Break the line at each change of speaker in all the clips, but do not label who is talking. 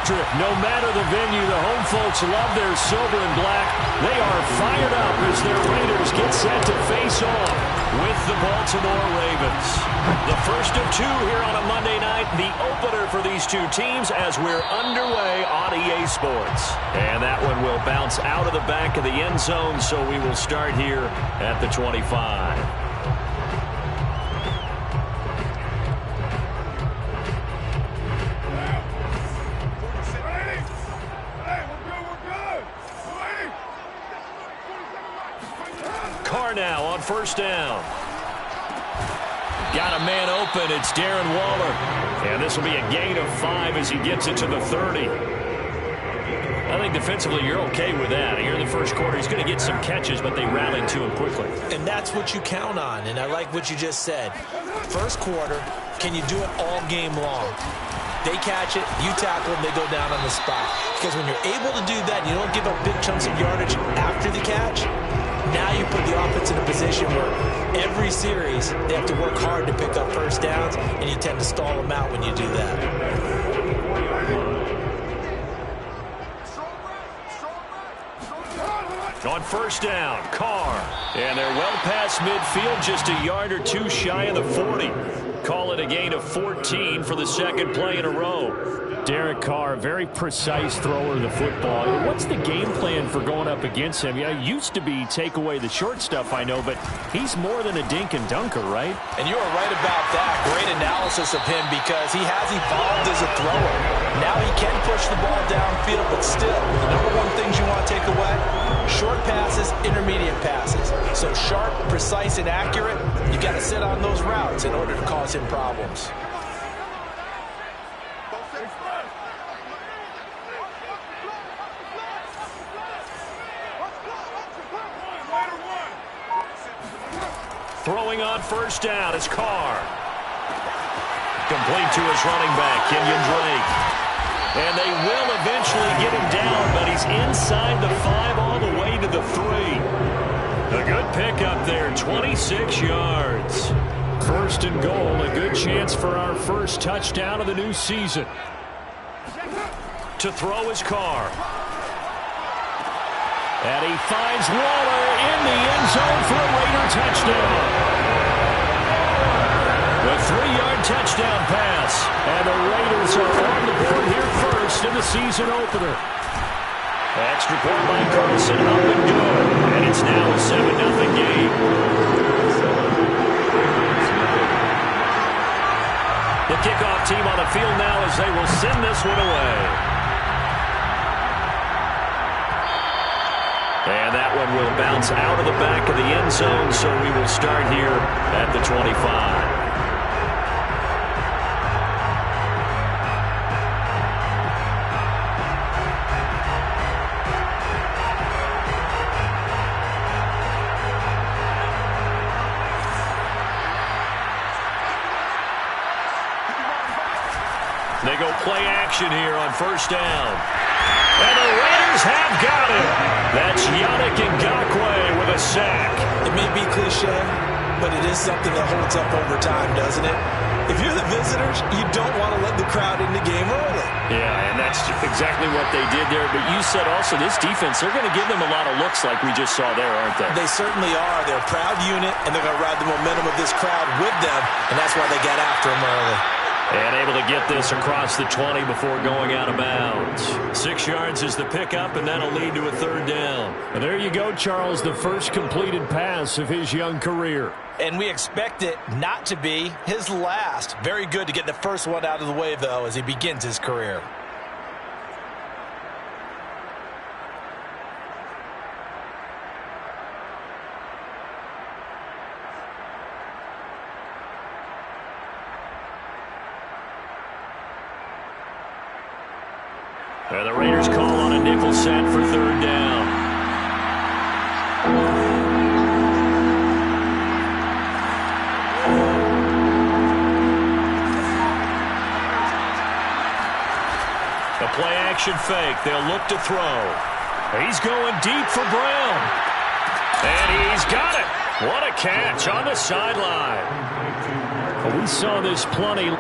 electric. No matter the venue, the home folks love their silver and black. They are fired up as their Raiders get set to face off with the Baltimore Ravens. The first of two here on a Monday night, the opener for these two teams as we're underway on EA Sports. And that one will bounce out of the back of the end zone, so we will start here at the 25. Now on first down. Got a man open. It's Darren Waller. And this will be a gain of 5 as he gets it to the 30. I think defensively you're okay with that. Here in the first quarter, he's going to get some catches, but they rallied to him quickly.
And that's what you count on, and I like what you just said. First quarter, can you do it all game long? They catch it, you tackle them, they go down on the spot. Because when you're able to do that, you don't give up big chunks of yardage after the catch. Now you put the offense in a position where every series they have to work hard to pick up first downs, and you tend to stall them out when you do that.
On first down, Carr. And they're well past midfield, just a yard or two shy of the 40. Call it a gain of 14 for the second play in a row. Derek Carr, very precise thrower of the football. What's the game plan for going up against him? Yeah, it used to be take away the short stuff, I know, but he's more than a dink and dunker, right?
And you are right about that. Great analysis of him because he has evolved as a thrower. Now he can push the ball downfield, but still, the number one things you want to take away, short passes, intermediate passes. So sharp, precise, and accurate, you got to sit on those routes in order to cause him problems.
Throwing on first down is Carr. Complete to his running back, Kenyon Drake. And they will eventually get him down, but he's inside the 5 all the way to the 3. A good pickup there, 26 yards. First and goal, a good chance for our first touchdown of the new season. To throw is Carr. And he finds Waller in the end zone for a Raider touchdown. The 3-yard touchdown pass. And the Raiders are on the board here first in the season opener. Extra point by Carson, up and good. And it's now a 7-0 game. The kickoff team on the field now as they will send this one away. And that one will bounce out of the back of the end zone, so we will start here at the 25. They go play action here on first down. And the Raiders have got it. That's Yannick Ngakoue with a sack.
It may be cliche, but it is something that holds up over time, doesn't it? If you're the visitors, you don't want to let the crowd in the game early.
Yeah, and that's exactly what they did there. But you said also this defense, they're going to give them a lot of looks like we just saw there, aren't they?
They certainly are. They're a proud unit, and they're going to ride the momentum of this crowd with them, and that's why they got after them early.
And able to get this across the 20 before going out of bounds. 6 yards is the pickup, and that'll lead to a third down. And there you go, Charles, the first completed pass of his young career.
And we expect it not to be his last. Very good to get the first one out of the way, though, as he begins his career.
And the Raiders call on a nickel set for third down. A play-action fake. They'll look to throw. He's going deep for Brown. And he's got it. What a catch on the sideline. We saw this plenty.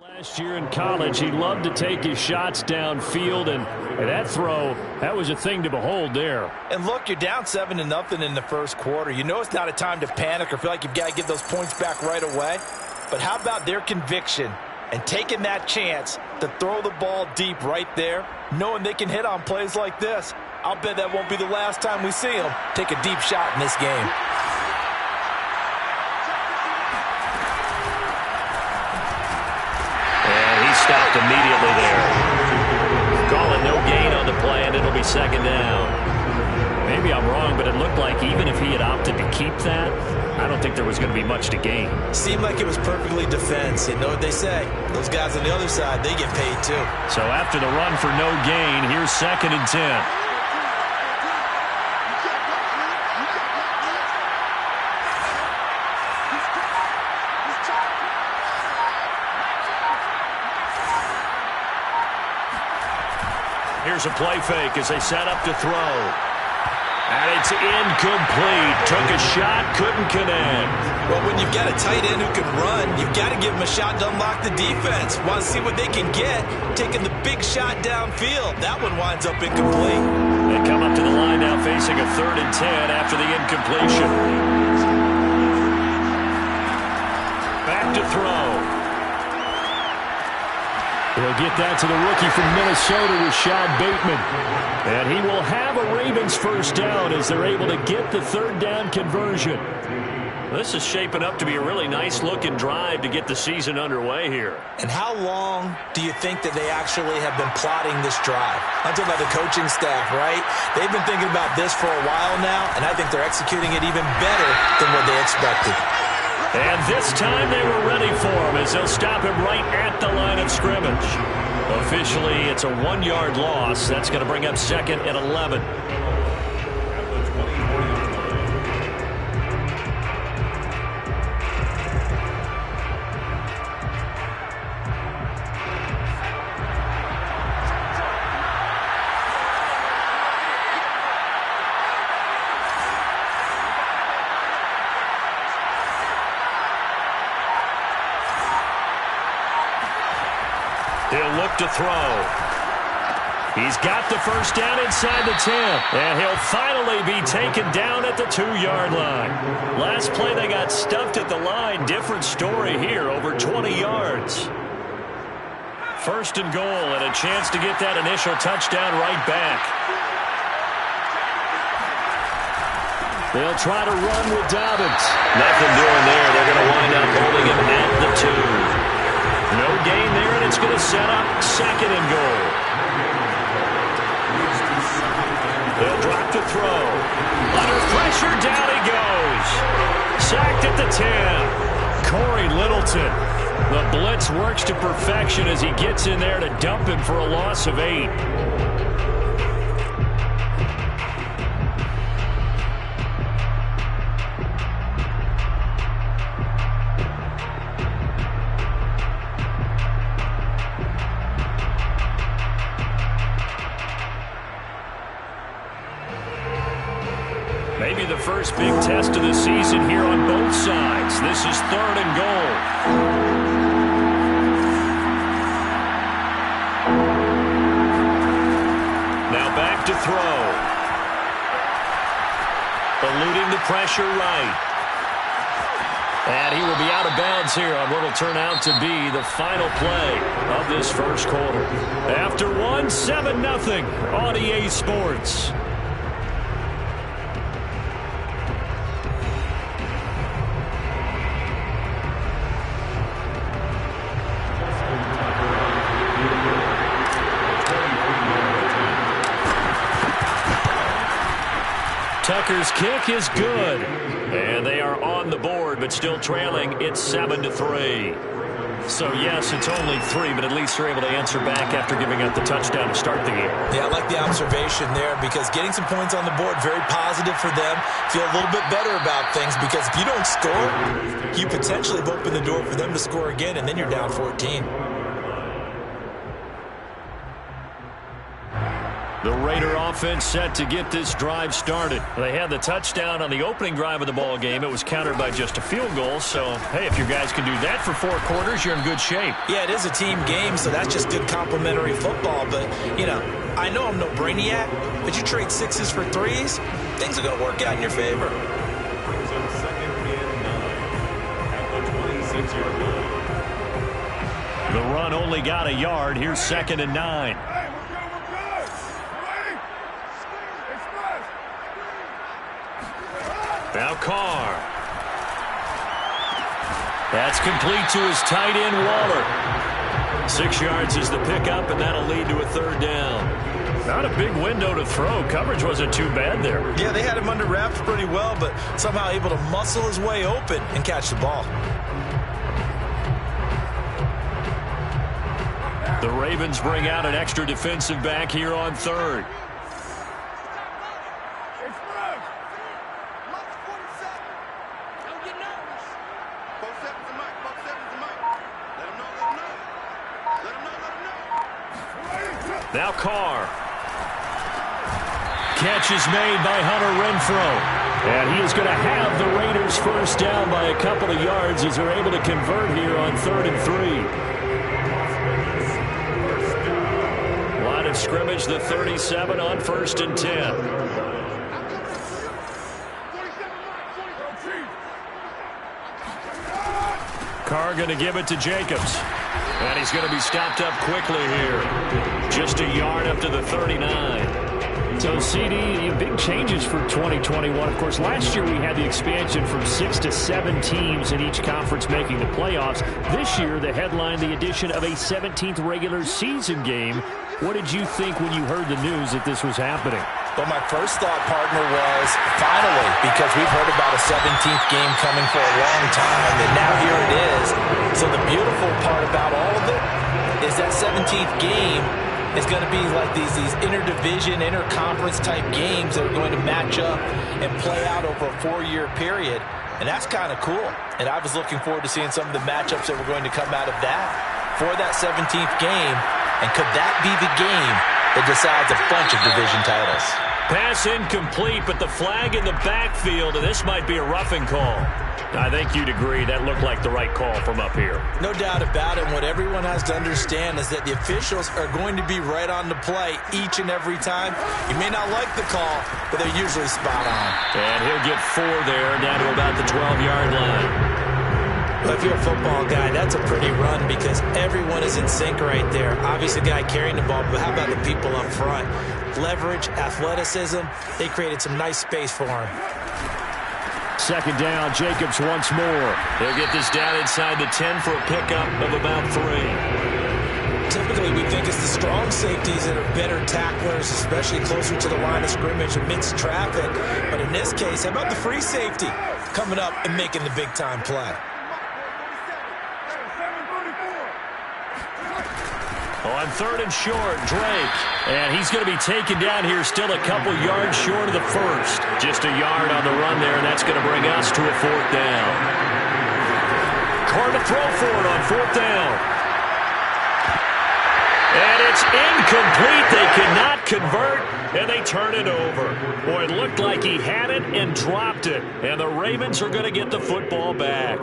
Last year in college, he loved to take his shots downfield, and that throw, that was a thing to behold there.
And look, you're down 7-0 in the first quarter. You know it's not a time to panic or feel like you've got to get those points back right away. But how about their conviction and taking that chance to throw the ball deep right there, knowing they can hit on plays like this? I'll bet that won't be the last time we see them take a deep shot in this game.
Stopped immediately there. Calling no gain on the play, and it'll be second down. Maybe I'm wrong, but it looked like even if he had opted to keep that, I don't think there was going to be much to gain.
Seemed like it was perfectly defense. You know what they say. Those guys on the other side, they get paid too.
So after the run for no gain, here's 2nd and 10. Here's a play fake as they set up to throw. And it's incomplete. Took a shot, couldn't connect.
Well, when you've got a tight end who can run, you've got to give him a shot to unlock the defense. Want to see what they can get, taking the big shot downfield. That one winds up incomplete.
They come up to the line now facing a 3rd and 10 after the incompletion. Back to throw. He'll get that to the rookie from Minnesota, Rashad Bateman. And he will have a Ravens first down as they're able to get the 3rd down conversion. This is shaping up to be a really nice-looking drive to get the season underway here.
And how long do you think that they actually have been plotting this drive? I'm talking about the coaching staff, right? They've been thinking about this for a while now, and I think they're executing it even better than what they expected.
And this time they were ready for him as they'll stop him right at the line of scrimmage. Officially, it's a 1-yard loss. That's going to bring up 2nd and 11. He'll look to throw. He's got the first down inside the 10. And he'll finally be taken down at the 2-yard line. Last play they got stuffed at the line. Different story here, over 20 yards. 1st and goal and a chance to get that initial touchdown right back. They'll try to run with Dobbins. Nothing doing there. They're going to wind up holding him at the 2. No gain there, and it's going to set up 2nd and goal. They'll drop to throw. Under pressure, down he goes. Sacked at the 10. Corey Littleton. The blitz works to perfection as he gets in there to dump him for a loss of 8. Maybe the first big test of the season here on both sides. This is 3rd and goal. Now back to throw. Eluding the pressure right. And he will be out of bounds here on what will turn out to be the final play of this first quarter. After 7-0 on EA Sports. Tucker's kick is good. And they are on the board, but still trailing. It's 7-3. So, yes, it's only 3, but at least they're able to answer back after giving up the touchdown to start the game.
Yeah, I like the observation there because getting some points on the board, very positive for them. Feel a little bit better about things because if you don't score, you potentially have opened the door for them to score again, and then you're down 14.
The Raider offense set to get this drive started.
They had the touchdown on the opening drive of the ball game. It was countered by just a field goal. So, hey, if your guys can do that for 4 quarters, you're in good shape.
Yeah, it is a team game, so that's just good complimentary football. But, you know, I know I'm no brainiac, but you trade 6s for 3s, things are going to work out in your favor.
The run only got a yard. Here's 2nd and 9. Now Carr. That's complete to his tight end, Waller. 6 yards is the pickup, and that'll lead to a 3rd down.
Not a big window to throw. Coverage wasn't too bad there.
Yeah, they had him under wraps pretty well, but somehow able to muscle his way open and catch the ball.
The Ravens bring out an extra defensive back here on 3rd. Now Carr. Catch is made by Hunter Renfrow. And he is going to have the Raiders first down by a couple of yards as they're able to convert here on 3rd and 3. Line of scrimmage, the 37 on 1st and 10. Carr going to give it to Jacobs. And he's going to be stopped up quickly here. Just a yard up to the 39.
So, CD, big changes for 2021. Of course, last year we had the expansion from 6 to 7 teams in each conference making the playoffs. This year, the headline, the addition of a 17th regular season game. What did you think when you heard the news that this was happening?
Well, my first thought, partner, was finally, because we've heard about a 17th game coming for a long time, and now here it is. So the beautiful part about all of it is that 17th game is going to be like these interdivision, interconference type games that are going to match up and play out over a 4-year period. And that's kind of cool. And I was looking forward to seeing some of the matchups that were going to come out of that for that 17th game. And could that be the game that decides a bunch of division titles?
Pass incomplete, but the flag in the backfield, and this might be a roughing call.
I think you'd agree that looked like the right call from up here.
No doubt about it. What everyone has to understand is that the officials are going to be right on the play each and every time. You may not like the call, but they're usually spot on.
And he'll get 4 there, down to about the 12-yard line.
Well, if you're a football guy, that's a pretty run because everyone is in sync right there. Obviously, the guy carrying the ball, but how about the people up front? Leverage, athleticism, they created some nice space for him.
2nd down, Jacobs once more. They'll get this down inside the 10 for a pickup of about 3.
Typically, we think it's the strong safeties that are better tacklers, especially closer to the line of scrimmage amidst traffic. But in this case, how about the free safety coming up and making the big-time play?
On 3rd and short, Drake. And he's going to be taken down here, still a couple yards short of the 1st. Just a yard on the run there, and that's going to bring us to a 4th down. Carr to throw for it on 4th down. And it's incomplete. They cannot convert, and they turn it over. Boy, it looked like he had it and dropped it. And the Ravens are going to get the football back.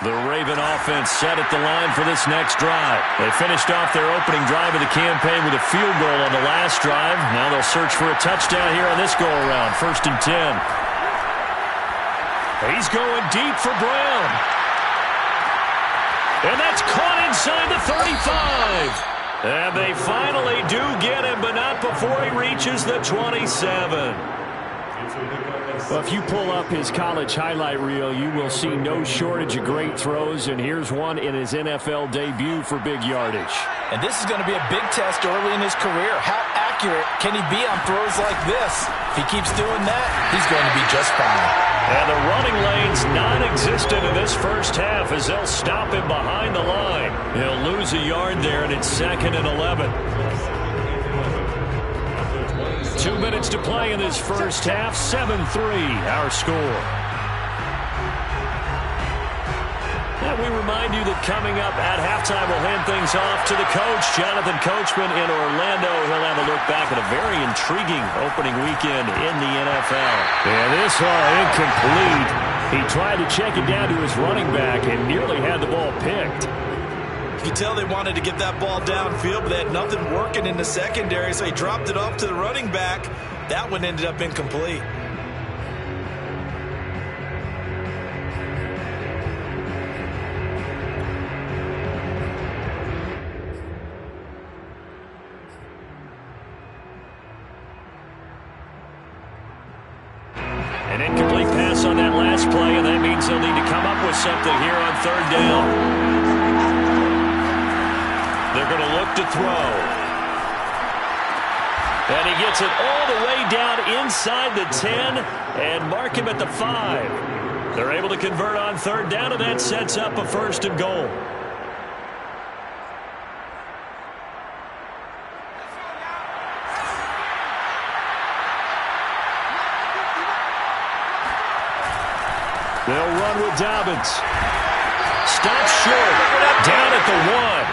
The Raven offense set at the line for this next drive. They finished off their opening drive of the campaign with a field goal on the last drive. Now they'll search for a touchdown here on this go-around. 1st and 10. He's going deep for Brown. And that's caught inside the 35. And they finally do get him, but not before he reaches the 27.
Well, if you pull up his college highlight reel, you will see no shortage of great throws, and here's one in his NFL debut for big yardage.
And this is going to be a big test early in his career. How accurate can he be on throws like this? If he keeps doing that, he's going to be just fine.
And the running lane's non-existent in this first half as they'll stop him behind the line. He'll lose a yard there, and it's 2nd and 11. 2 minutes to play in this first half. 7-3 our score. And we remind you that coming up at halftime, we'll hand things off to the coach, Jonathan Coachman in Orlando. He'll have a look back at a very intriguing opening weekend in the NFL.
And this incomplete. He tried to check it down to his running back and nearly had the ball picked.
You can tell they wanted to get that ball downfield, but they had nothing working in the secondary, so he dropped it off to the running back. That one ended up incomplete.
An incomplete pass on that last play, and that means they'll need to come up with something here on third down. They're going to look to throw. And he gets it all the way down inside the 10 and mark him at the 5. They're able to convert on third down, and that sets up a first and goal. They'll run with Dobbins. Stops short. Down at the 1.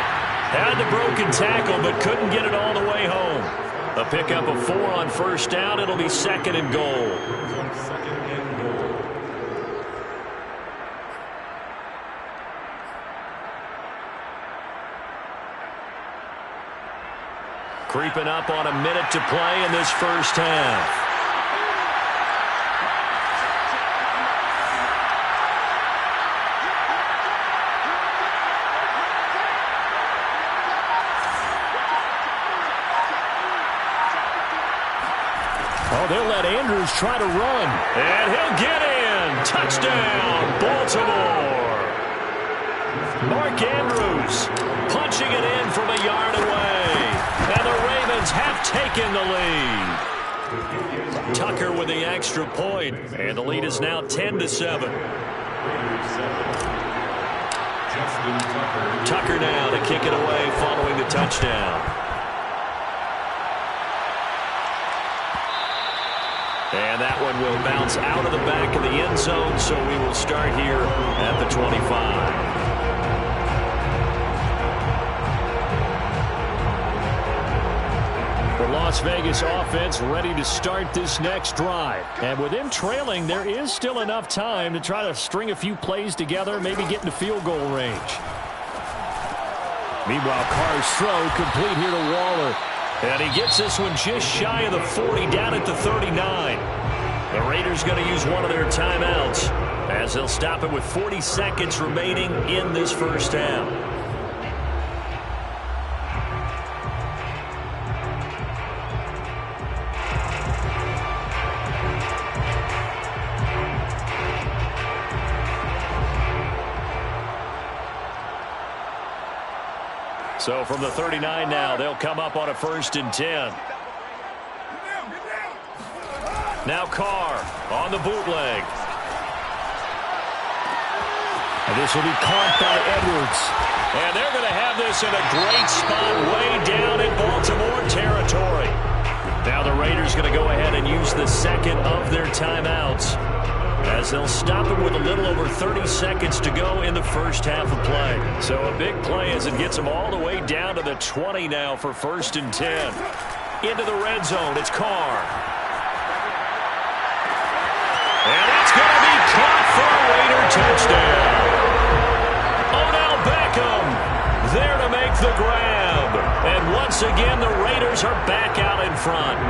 Had the broken tackle, but couldn't get it all the way home. A pickup of 4 on first down. It'll be second and goal. Creeping up on a minute to play in this first half. Oh, they'll let Andrews try to run. And he'll get in. Touchdown, Baltimore. Mark Andrews punching it in from a yard away. And the Ravens have taken the lead. Tucker with the extra point. And the lead is now 10-7. Tucker now to kick it away following the touchdown. And that one will bounce out of the back of the end zone, so we will start here at the 25. The Las Vegas offense ready to start this next drive. And with them trailing, there is still enough time to try to string a few plays together, maybe get into field goal range. Meanwhile, Carr's throw complete here to Waller. And he gets this one just shy of the 40, down at the 39. The Raiders going to use one of their timeouts as they'll stop it with 40 seconds remaining in this first half. So from the 39 now, they'll come up on a 1st and 10. Now Carr on the bootleg. And this will be caught by Edwards. And they're going to have this in a great spot way down in Baltimore territory. Now the Raiders going to go ahead and use the second of their timeouts as they'll stop it with a little over 30 seconds to go in the first half of play. So a big play as it gets them all the way down to the 20 now for 1st and 10. Into the red zone, it's Carr. And it's going to be caught for a Raider touchdown. Odell Beckham there to make the grab. And once again, the Raiders are back out in front.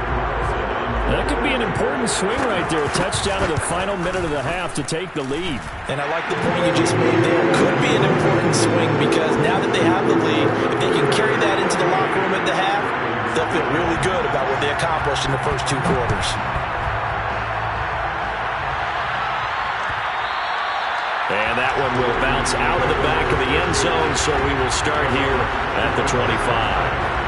That could be an important swing right there. A touchdown in the final minute of the half to take the lead.
And I like the point you just made there. Could be an important swing because now that they have the lead, if they can carry that into the locker room at the half, they'll feel really good about what they accomplished in the first 2 quarters.
And that one will bounce out of the back of the end zone, so we will start here at the 25.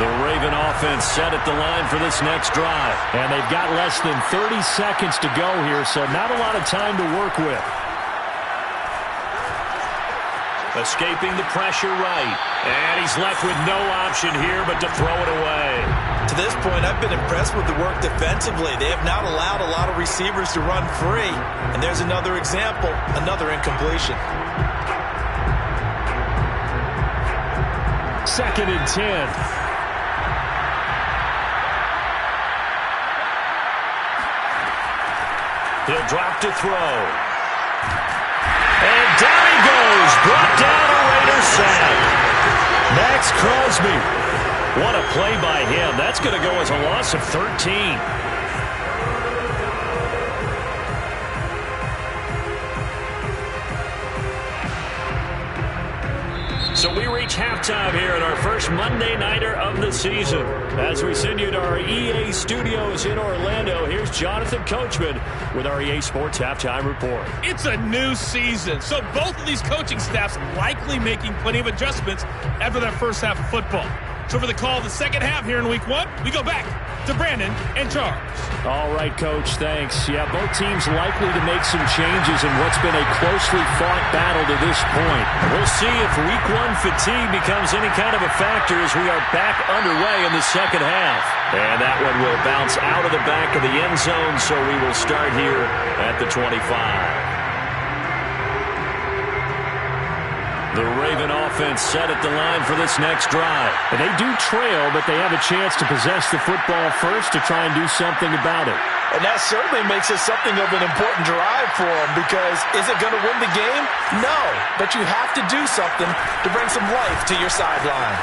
The Raven offense set at the line for this next drive.
And they've got less than 30 seconds to go here, so not a lot of time to work with.
Escaping the pressure right. And he's left with no option here but to throw it away.
To this point, I've been impressed with the work defensively. They have not allowed a lot of receivers to run free. And there's another example, another incompletion.
2nd and 10.
He'll drop to throw. And down he goes. Brought down a Raiders sack. Max Crosby. What a play by him. That's going to go as a loss of 13. So we reach halftime here in our first Monday Nighter of the season. As we send you to our EA studios in Orlando, here's Jonathan Coachman with our EA Sports Halftime Report.
It's a new season, so both of these coaching staffs likely making plenty of adjustments after that first half of football. So for the call of the second half here in Week 1, we go back to Brandon and Charles.
All right, Coach, thanks. Yeah, both teams likely to make some changes in what's been a closely fought battle to this point.
We'll see if Week 1 fatigue becomes any kind of a factor as we are back underway in the second half. And that one will bounce out of the back of the end zone, so we will start here at the 25. The Raven offense set at the line for this next drive.
And they do trail, but they have a chance to possess the football first to try and do something about it.
And that certainly makes it something of an important drive for them, because is it going to win the game? No, but you have to do something to bring some life to your sideline.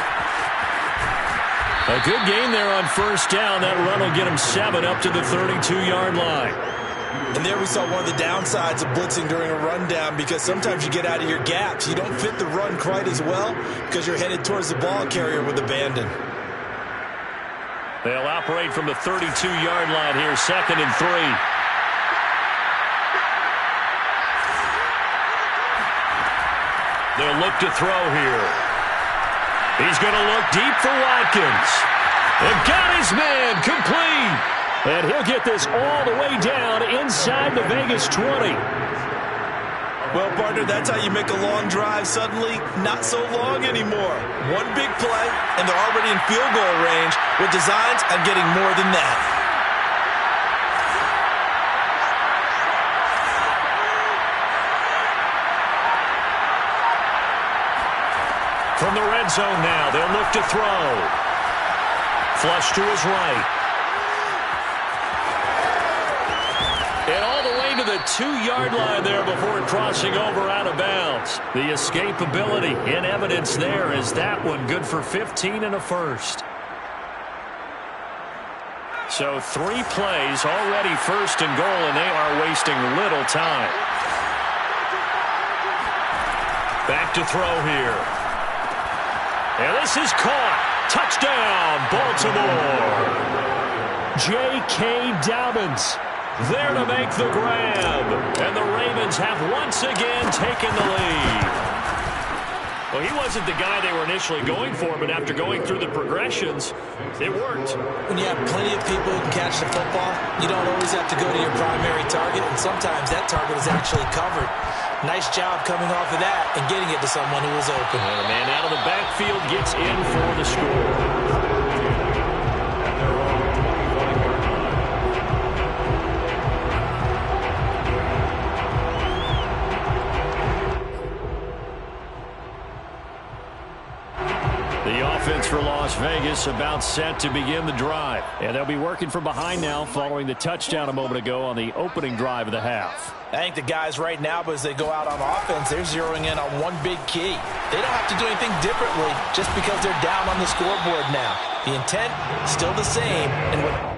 A good game there on first down. That run will get them 7 up to the 32-yard line.
And there we saw one of the downsides of blitzing during a rundown, because sometimes you get out of your gaps. You don't fit the run quite as well because you're headed towards the ball carrier with abandon.
They'll operate from the 32-yard line here, 2nd and 3. They'll look to throw here. He's going to look deep for Watkins. And got his man complete.
And he'll get this all the way down inside the Vegas 20.
Well, partner, that's how you make a long drive suddenly not so long anymore. One big play, and they're already in field goal range with designs on getting more than that.
From the red zone now, they'll look to throw. Flush to his right. And all the way to the 2-yard line there before crossing over out of bounds. The escapability in evidence there is that one good for 15 and a first. So 3 plays already first and goal, and they are wasting little time. Back to throw here. And this is caught. Touchdown, Baltimore. J.K. Dobbins there to make the grab. And the Ravens have once again taken the lead. Well, he wasn't the guy they were initially going for, but after going through the progressions, it worked.
When you have plenty of people who can catch the football, you don't always have to go to your primary target, and sometimes that target is actually covered. Nice job coming off of that and getting it to someone who was open.
And the man out of the backfield gets in for the score. For Las Vegas, about set to begin the drive.
And they'll be working from behind now following the touchdown a moment ago on the opening drive of the half.
I think the guys right now, as they go out on offense, they're zeroing in on one big key. They don't have to do anything differently just because they're down on the scoreboard now. The intent still the same. And what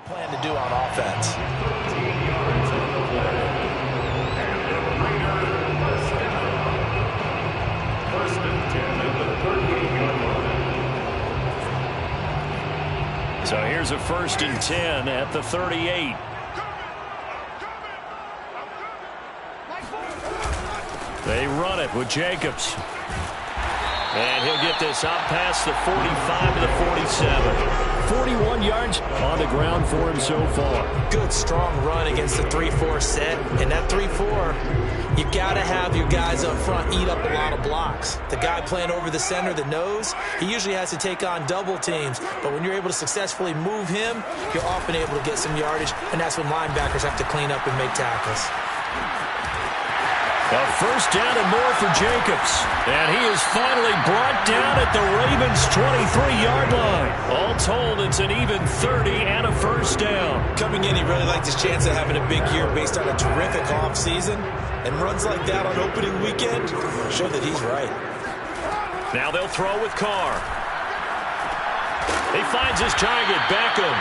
plan to do on offense.
So here's a 1st and 10 at the 38. They run it with Jacobs. And he'll get this out past the 45 to the 47. 41 yards on the ground for him so far.
Good, strong run against the 3-4 set. And that 3-4, you got to have your guys up front eat up a lot of blocks. The guy playing over the center, the nose, he usually has to take on double teams. But when you're able to successfully move him, you're often able to get some yardage. And that's when linebackers have to clean up and make tackles.
A 1st down and more for Jacobs. And he is finally brought down at the Ravens' 23-yard line. All told, it's an even 30 and a 1st down.
Coming in, he really liked his chance of having a big year based on a terrific offseason. And runs like that on opening weekend show that he's right.
Now they'll throw with Carr. He finds his target, Beckham.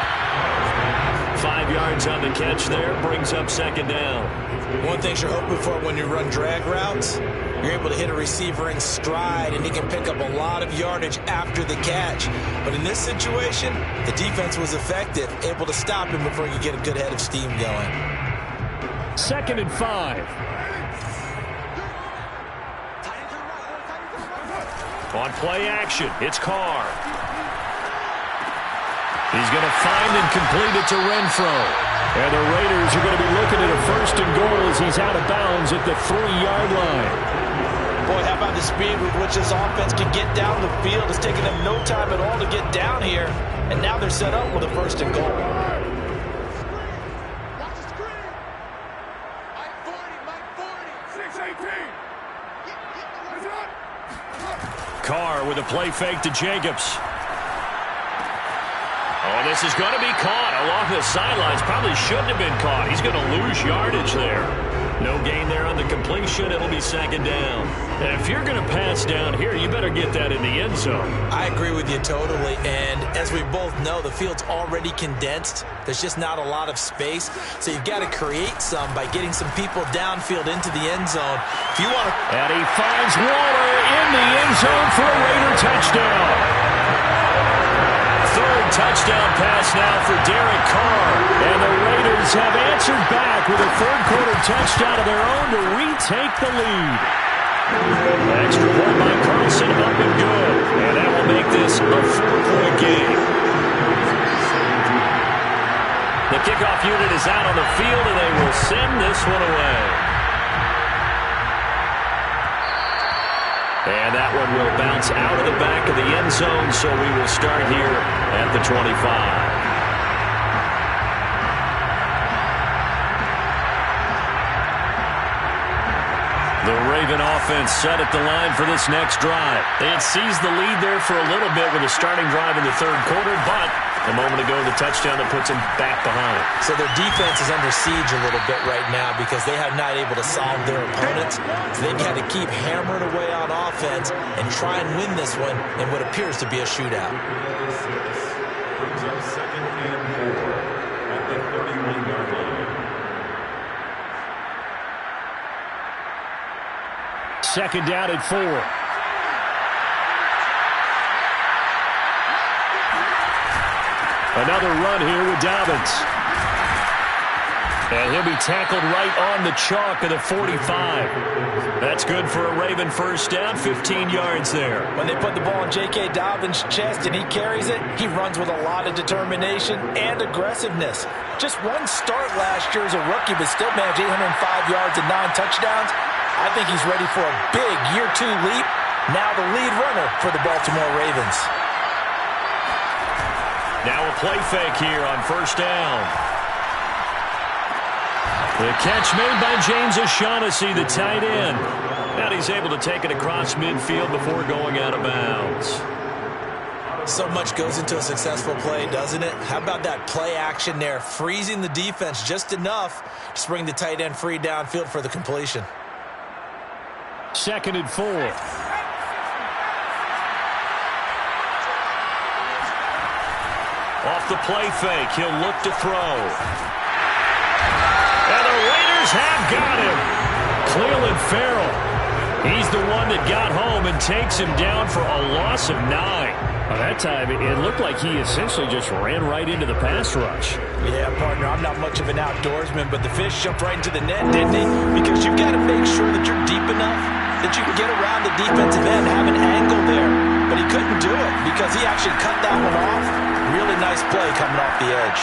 5 yards on the catch there, brings up 2nd down.
One thing you're hoping for when you run drag routes, you're able to hit a receiver in stride, and he can pick up a lot of yardage after the catch. But in this situation, the defense was effective, able to stop him before he could get a good head of steam going.
2nd and 5.
On play action, it's Carr. He's going to find and complete it to Renfro. And the Raiders are going to be looking at a 1st and goal as he's out of bounds at the 3-yard line.
Boy, how about the speed with which this offense can get down the field? It's taken them no time at all to get down here. And now they're set up with a 1st and goal.
Carr with a play fake to Jacobs. Oh, this is going to be caught along the sidelines. Probably shouldn't have been caught. He's going to lose yardage there. No gain there on the completion. It'll be 2nd down. And if you're going to pass down here, you better get that in the end zone.
I agree with you totally. And as we both know, the field's already condensed. There's just not a lot of space. So you've got to create some by getting some people downfield into the end zone. If you want to...
And he finds Waller in the end zone for a Raider touchdown. 3rd touchdown pass now for Derek Carr. And the Raiders have answered back with a 3rd-quarter touchdown of their own to retake the lead. Extra point by Carlson, up and good. And that will make this a 4-point game. The kickoff unit is out on the field, and they will send this one away. And that one will bounce out of the back of the end zone, so we will start here at the 25. The Raven offense set at the line for this next drive. They had seized the lead there for a little bit with a starting drive in the 3rd quarter, but a moment ago, the touchdown that puts them back behind.
So their defense is under siege a little bit right now because they have not able to solve their opponents. So they've got to keep hammering away on offense and try and win this one in what appears to be a shootout.
2nd and 4 at the 31-yard line.
2nd down and 4.
Another run here with Dobbins. And he'll be tackled right on the chalk of the 45. That's good for a Raven 1st down, 15 yards there.
When they put the ball in J.K. Dobbins' chest and he carries it, he runs with a lot of determination and aggressiveness. Just one start last year as a rookie, but still managed 805 yards and 9 touchdowns. I think he's ready for a big year 2 leap. Now the lead runner for the Baltimore Ravens.
Now a play fake here on 1st down. The catch made by James O'Shaughnessy, the tight end. And he's able to take it across midfield before going out of bounds.
So much goes into a successful play, doesn't it? How about that play action there, freezing the defense just enough to bring the tight end free downfield for the completion.
2nd and 4.
Off the play fake, he'll look to throw. And the Raiders have got him. Clelin Ferrell. He's the one that got home and takes him down for a loss of 9.
Well, that time, it looked like he essentially just ran right into the pass rush.
Yeah, partner, I'm not much of an outdoorsman, but the fish jumped right into the net, didn't he? Because you've got to make sure that you're deep enough that you can get around the defensive end, have an angle there. But he couldn't do it because he actually cut that one off. Really nice play coming off the edge.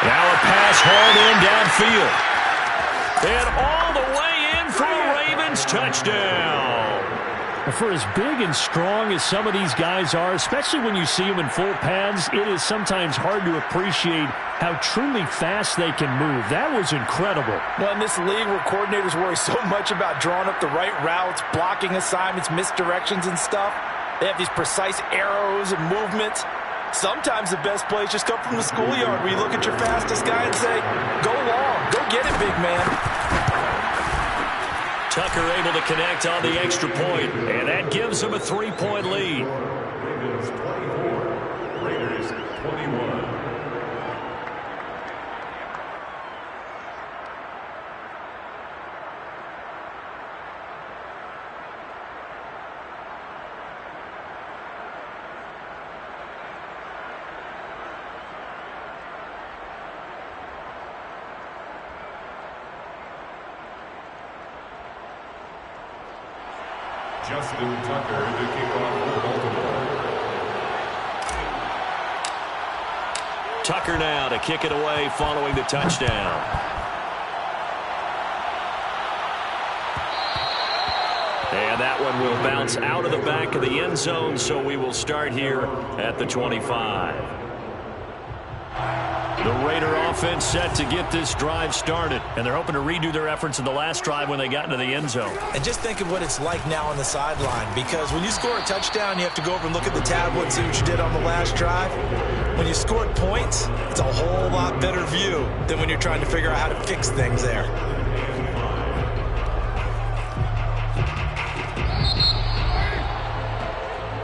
Now a pass hauled in downfield. And all the way in for a Ravens touchdown.
For as big and strong as some of these guys are, especially when you see them in full pads, it is sometimes hard to appreciate how truly fast they can move. That was incredible.
Well, in this league where coordinators worry so much about drawing up the right routes, blocking assignments, misdirections and stuff, they have these precise arrows and movements. Sometimes the best plays just come from the schoolyard where you look at your fastest guy and say, go long, go get it, big man.
Tucker able to connect on the extra point, and that gives him a 3-point lead.
Ravens 24, Raiders 21. Justin Tucker to kick off for Baltimore.
Tucker now to kick it away following the touchdown. And that one will bounce out of the back of the end zone, so we will start here at the 25. The Raider offense set to get this drive started, and they're hoping to redo their efforts in the last drive when they got into the end zone.
And just think of what it's like now on the sideline, because when you score a touchdown, you have to go over and look at the tablet and see what you did on the last drive. When you scored points, it's a whole lot better view than when you're trying to figure out how to fix things there.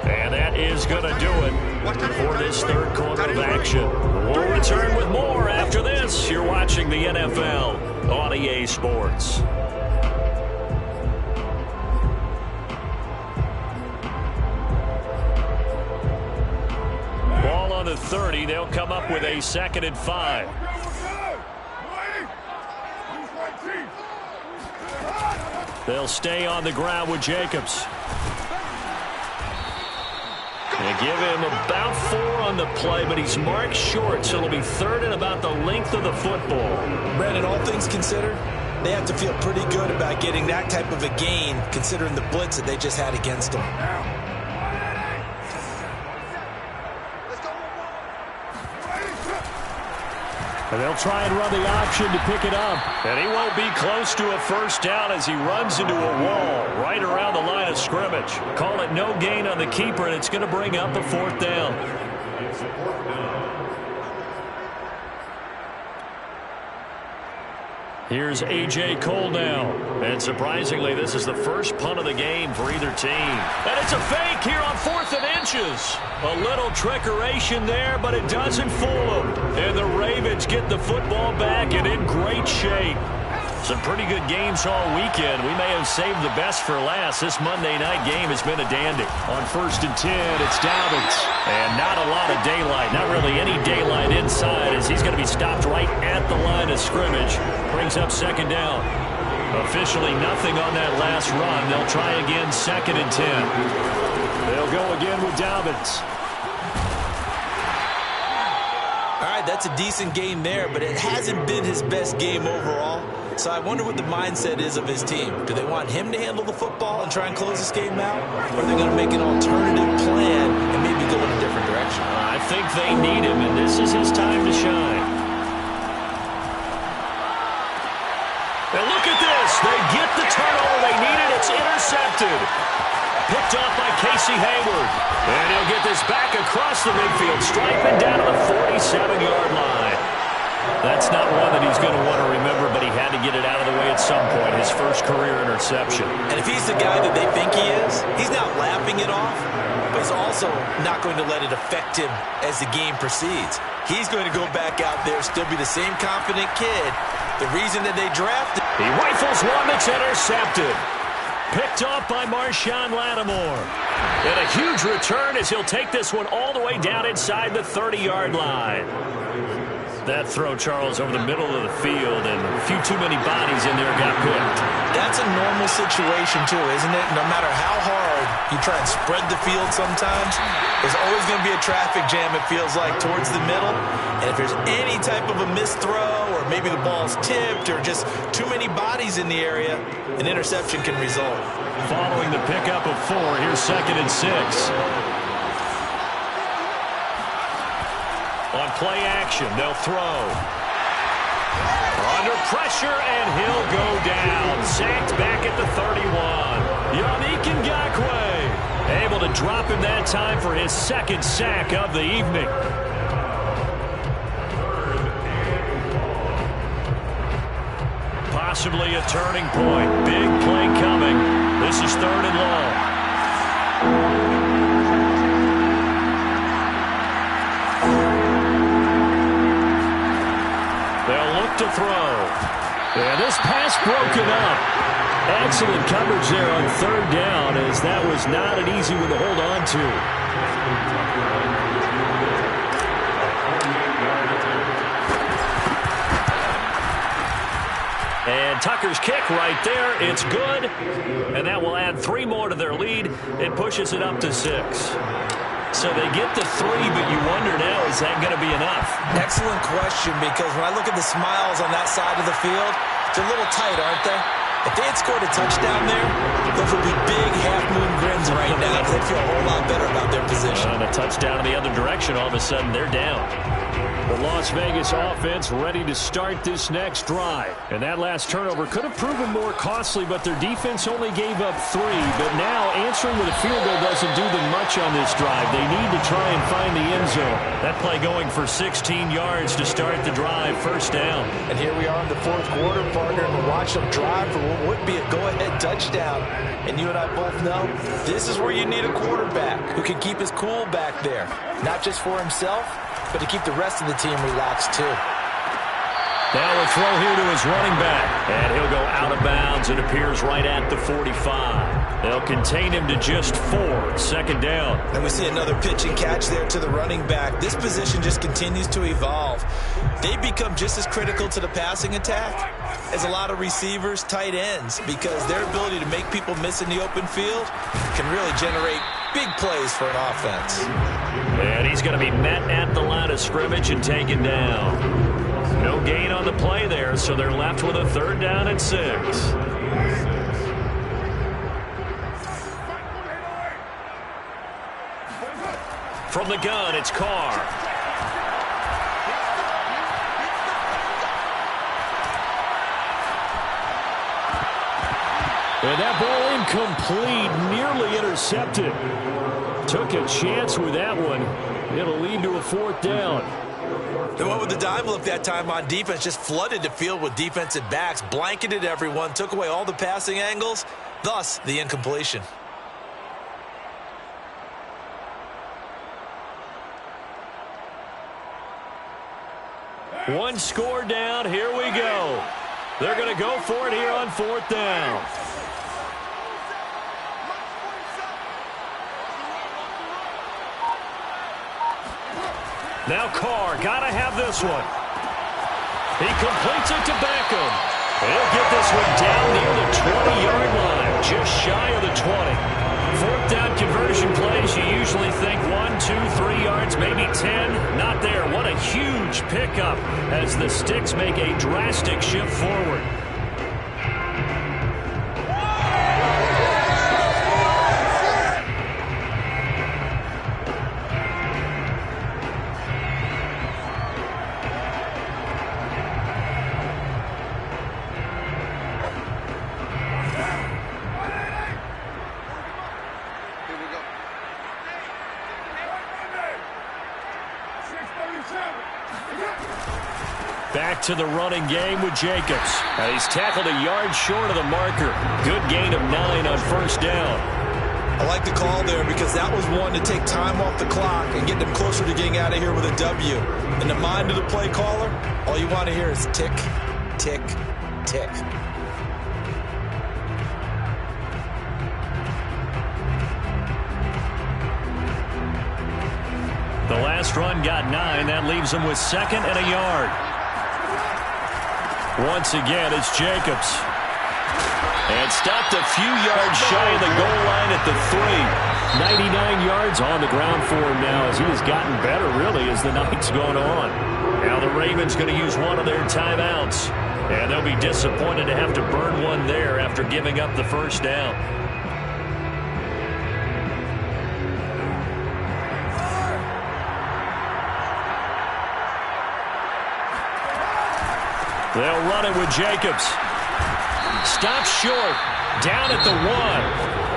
And that is going to do it for this third quarter of action. We'll return with more after this. You're watching the NFL on EA Sports. Ball on the 30. They'll come up with a 2nd and 5. They'll stay on the ground with Jacobs. They give him about 4 on the play, but he's marked short, so it'll be 3rd and about the length of the football.
Brandon, all things considered, they have to feel pretty good about getting that type of a gain, considering the blitz that they just had against them.
And they'll try and run the option to pick it up.
And he won't be close to a first down as he runs into a wall right around the line of scrimmage. Call it no gain on the keeper, and it's going to bring up a 4th down.
It's a 4th down.
Here's A.J. Cole now. And surprisingly, this is the first punt of the game for either team. And it's a fake here on 4th and inches. A little trickeration there, but it doesn't fool them. And the Ravens get the football back and in great shape. Some pretty good games all weekend. We may have saved the best for last. This Monday night game has been a dandy.
On 1st and 10, it's Dobbins.
And not a lot of daylight. Not really any daylight inside as he's going to be stopped right at the line of scrimmage. Brings up 2nd down. Officially nothing on that last run. They'll try again 2nd and 10.
They'll go again with Dobbins.
All right, that's a decent game there, but it hasn't been his best game overall. So I wonder what the mindset is of his team. Do they want him to handle the football and try and close this game out? Or are they going to make an alternative plan and maybe go in a different direction?
I think they need him, and this is his time to shine. And look at this. They get the turnover they needed. It's intercepted. Picked off by Casey Hayward. And he'll get this back across the midfield, striping down to the 47-yard line. That's not one that he's going to want to remember, but he had to get it out of the way at some point, his first career interception.
And if he's the guy that they think he is, he's not laughing it off, but he's also not going to let it affect him as the game proceeds. He's going to go back out there, still be the same confident kid. The reason that they drafted.
He rifles one that's intercepted. Picked off by Marshawn Lattimore. And a huge return as he'll take this one all the way down inside the 30-yard line. That throw, Charles, over the middle of the field, and a few too many bodies in there got picked.
That's a normal situation, too, isn't it? No matter how hard you try and spread the field sometimes, there's always going to be a traffic jam, it feels like, towards the middle. And if there's any type of a missed throw, or maybe the ball's tipped, or just too many bodies in the area, an interception can result.
Following the pickup of 4, here's 2nd and 6. On play action, they'll throw. Under pressure, and he'll go down. Sacked back at the 31. Yannick Ngakoue able to drop him that time for his 2nd sack of the evening. Possibly a turning point. Big play coming. This is 3rd and long. To throw. And this pass broken up. Excellent coverage there on 3rd down, as that was not an easy one to hold on to. And Tucker's kick right there. It's good. And that will add 3 more to their lead. It pushes it up to 6. So they get the 3, but you wonder now, is that going to be enough?
Excellent question, because when I look at the smiles on that side of the field, they're a little tight, aren't they? If they had scored a touchdown there, those would be big half-moon grins right now, because they'd feel a whole lot better about their position.
And a touchdown in the other direction, all of a sudden they're down. The Las Vegas offense ready to start this next drive. And that last turnover could have proven more costly, but their defense only gave up 3. But now answering with a field goal doesn't do them much on this drive. They need to try and find the end zone. That play going for 16 yards to start the drive, 1st down.
And here we are in the 4th quarter, partner, and we're watching them drive for what would be a go-ahead touchdown. And you and I both know this is where you need a quarterback who can keep his cool back there. Not just for himself, but to keep the rest of the team relaxed, too.
Now a throw here to his running back. And he'll go out of bounds. It appears right at the 45. They'll contain him to just 4. 2nd down.
And we see another pitch and catch there to the running back. This position just continues to evolve. They become just as critical to the passing attack as a lot of receivers, tight ends, because their ability to make people miss in the open field can really generate big plays for an offense.
And he's going to be met at the line of scrimmage and taken down. No gain on the play there, so they're left with a 3rd down and 6. From the gun, it's Carr. And that ball incomplete, nearly intercepted. Took a chance with that one. It'll lead to a 4th down.
The one with the dime look that time on defense just flooded the field with defensive backs, blanketed everyone, took away all the passing angles, thus the incompletion.
One score down. Here we go. They're going to go for it here on 4th down. Now Carr, gotta have this one. He completes it to Beckham. He'll get this one down near the 20-yard line, just shy of the 20. 4th down conversion plays, you usually think 1, 2, 3 yards, maybe 10. Not there. What a huge pickup as the Sticks make a drastic shift forward. Back to the running game with Jacobs. He's tackled a yard short of the marker. Good gain of 9 on 1st down.
I like the call there because that was one to take time off the clock and get them closer to getting out of here with a W. In the mind of the play caller, all you want to hear is tick, tick, tick.
last run got 9. That leaves them with 2nd and a yard. Once again, it's Jacobs. And stopped a few yards shy of the goal line at the 3.
99 yards on the ground for him now as he has gotten better, really, as the night's gone on.
Now the Ravens going to use one of their timeouts. And they'll be disappointed to have to burn one there after giving up the first down. They'll run it with Jacobs. Stops short. Down at the 1.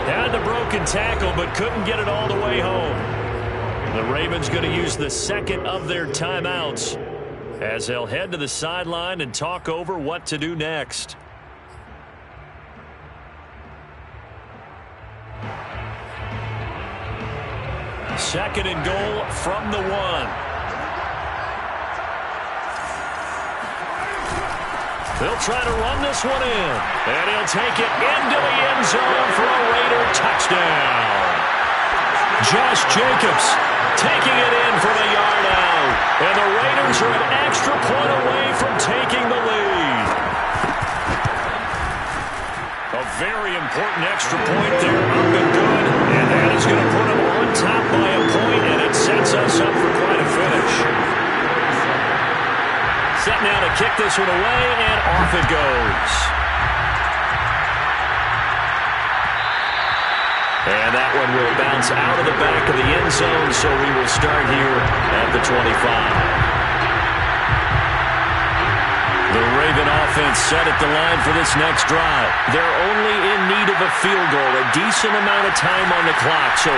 Had the broken tackle, but couldn't get it all the way home. The Ravens going to use the 2nd of their timeouts as they'll head to the sideline and talk over what to do next. Second and goal from the 1. They'll try to run this one in. And he'll take it into the end zone for a Raider touchdown. Josh Jacobs taking it in from a yard out. And the Raiders are an extra point away from taking the lead. A very important extra point there, up and good. And that is going to put them on top by a point, and it sets us up for quite a finish. Set now to kick this one away, and off it goes. And that one will bounce out of the back of the end zone, so we will start here at the 25. The Raven offense set at the line for this next drive. They're only in need of a field goal, a decent amount of time on the clock. So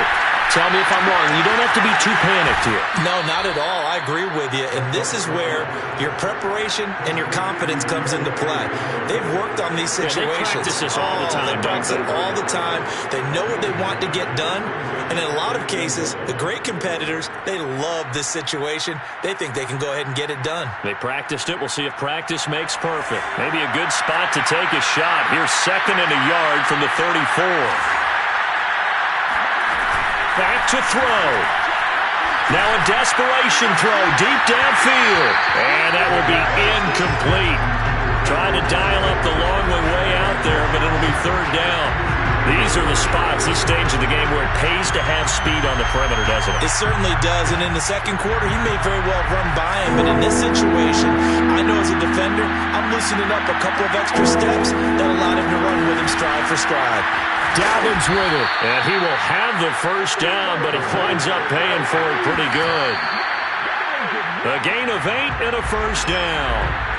tell me if I'm wrong. You don't have to be too panicked here.
No, not at all. I agree with you. And this is where your preparation and your confidence comes into play. They've worked on these situations.
They practice this all the time.
They practice it all the time. They know what they want to get done. And in a lot of cases, the great competitors, they love this situation. They think they can go ahead and get it done.
They practiced it. We'll see if practice makes perfect. Maybe a good spot to take a shot. Here's 2nd and a yard from the 34. Back to throw. Now a desperation throw deep downfield. And that will be incomplete. Trying to dial up the long way out there, but it'll be 3rd down. These are the spots, this stage of the game, where it pays to have speed on the perimeter, doesn't it?
It certainly does, and in the second quarter, he may very well run by him, but in this situation, I know as a defender, I'm loosening up a couple of extra steps that allowed him to run with him stride for stride.
Dobbins with it.
And he will have the first down, but he winds up paying for it pretty good. A gain of 8 and a first down.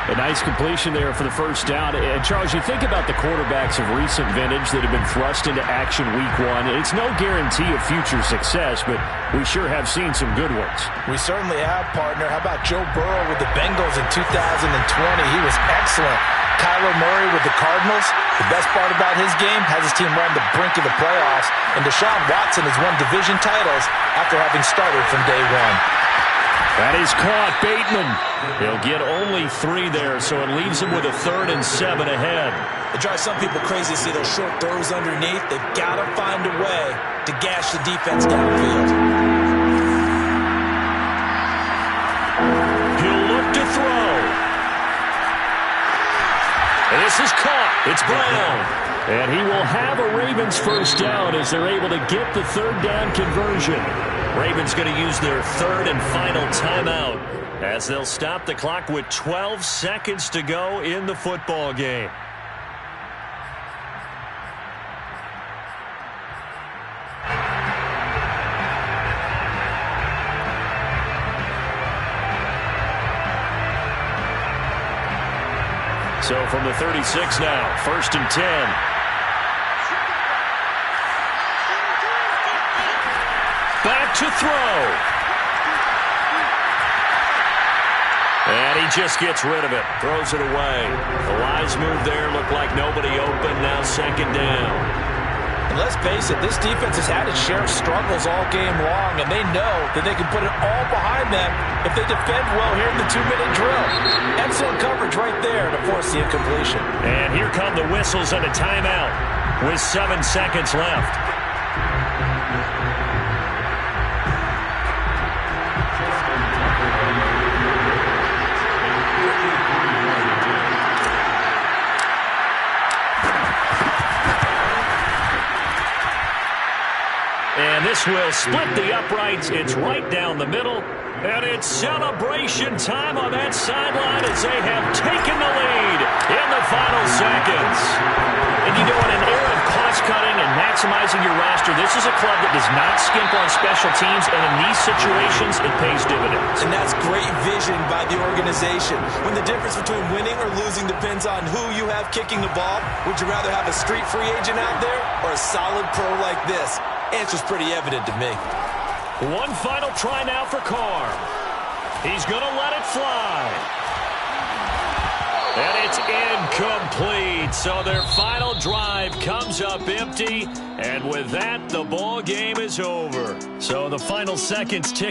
A nice completion there for the first down. And, Charles, you think about the quarterbacks of recent vintage that have been thrust into action week 1. It's no guarantee of future success, but we sure have seen some good ones.
We certainly have, partner. How about Joe Burrow with the Bengals in 2020? He was excellent. Kyler Murray with the Cardinals. The best part about his game has his team right on the brink of the playoffs. And Deshaun Watson has won division titles after having started from day 1.
That is caught. Bateman.
He'll get only 3 there, so it leaves him with a 3rd and 7 ahead.
It drives some people crazy to see those short throws underneath. They've got to find a way to gash the defense downfield.
He'll look to throw. And this is caught. It's Brown.
And he will have a Ravens first down as they're able to get the 3rd down conversion.
Ravens going to use their 3rd and final timeout as they'll stop the clock with 12 seconds to go in the football game. So from the 36 now, 1st and 10. Back to throw. And he just gets rid of it. Throws it away. The wise move there. Looked like nobody open. Now 2nd down.
And let's face it, this defense has had its share of struggles all game long, and they know that they can put it all behind them if they defend well here in the 2-minute drill. Excellent coverage right there to force the incompletion.
And here come the whistles and a timeout with 7 seconds left.
And this will split the uprights. It's right down the middle. And it's celebration time on that sideline as they have taken the lead in the final seconds. And you know, in an era of cost-cutting and maximizing your roster, this is a club that does not skimp on special teams, and in these situations, it pays dividends.
And that's great vision by the organization. When the difference between winning or losing depends on who you have kicking the ball, would you rather have a street free agent out there or a solid pro like this? Answer's pretty evident to me.
One final try now for Carr. He's going to let it fly. And it's incomplete. So their final drive comes up empty. And with that, the ball game is over. So the final seconds tick